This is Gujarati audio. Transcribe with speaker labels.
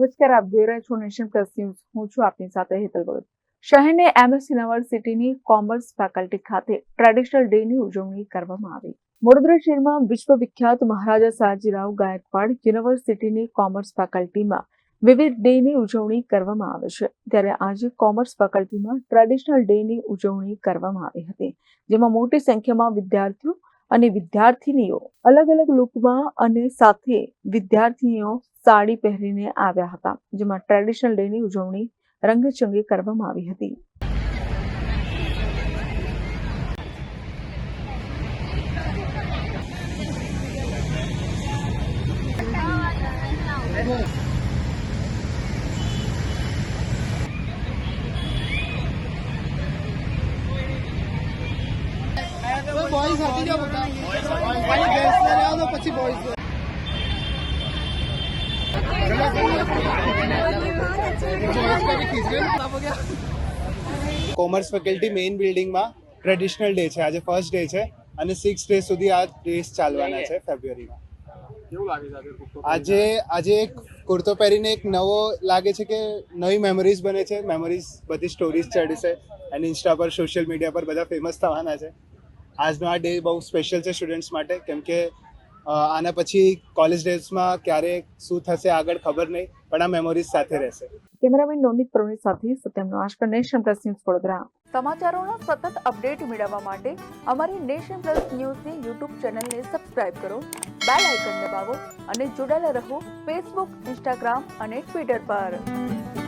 Speaker 1: નમસ્કાર, આપ જોઈ રહ્યા છો નેશન પ્લસ ન્યૂઝ. હું છું આપની સાથે હેતલ ભગત. શહેરની એમએસ યુનિવર્સિટીની કોમર્સ ફેકલ્ટી ખાતે ટ્રેડિશનલ ડેની ઉજવણી કરવામાં આવી. વડોદરા શહેરમાં વિશ્વવિખ્યાત મહારાજા સયાજીરાવ ગાયકવાડ યુનિવર્સિટીની કોમર્સ ફેકલ્ટીમાં વિવિધ ડેની ઉજવણી કરવામાં આવે છે. ત્યારે આજે કોમર્સ ફેકલ્ટીમાં ટ્રેડિશનલ ડેની ઉજવણી કરવામાં આવી હતી, જેમાં મોટી સંખ્યામાં વિદ્યાર્થીઓ અને વિદ્યાર્થીનીઓ અલગ અલગ લુકમાં અને સાથે વિદ્યાર્થીનીઓ સાડી પહેરીને આવ્યા હતા, જેમાં ટ્રેડિશનલ ડેની ઉજવણી રંગચંગે કરવામાં આવી હતી.
Speaker 2: बॉयज आती जाओ बेटा पहले गर्ल्स ले आओ तो પછી बॉयज કોમર્સ ફેકલ્ટી મેઇન બિલ્ડિંગમાં ટ્રેડિશનલ ડે છે. આજે ફર્સ્ટ ડે છે અને 6 ડે સુધી આ ડેઝ ચાલવાના છે ફેબ્રુઆરીમાં. કેવું લાગે છે આજે એક કુર્તો પહેરીને એક નવો લાગે છે કે નવી મેમરીઝ બને છે. મેમરીઝ બધી સ્ટોરીઝ ચડશે અને ઇન્સ્ટા પર સોશિયલ મીડિયા પર બધા ફેમસ થવાના છે. આજનો આ ડે બહુ સ્પેશિયલ છે સ્ટુડન્ટ્સ માટે, કેમ કે આના પછી કોલેજ ડેઝમાં ક્યારે શું થશે આગળ ખબર નહીં, પણ આ મેમોરીઝ સાથે રહેશે.
Speaker 1: કેમેરામેન નોનિત પ્રવીણ સાથે Satyam Nashkar, nation plus news Vadodara. સમાચારોનો સતત અપડેટ મેળવવા માટે અમારી નેશન પ્લસ ન્યૂઝની યુટ્યુબ ચેનલને સબસ્ક્રાઇબ કરો, બેલ આઇકન દબાવો અને જોડાયેલા રહો ફેસબુક, ઇન્સ્ટાગ્રામ અને ટ્વિટર પર.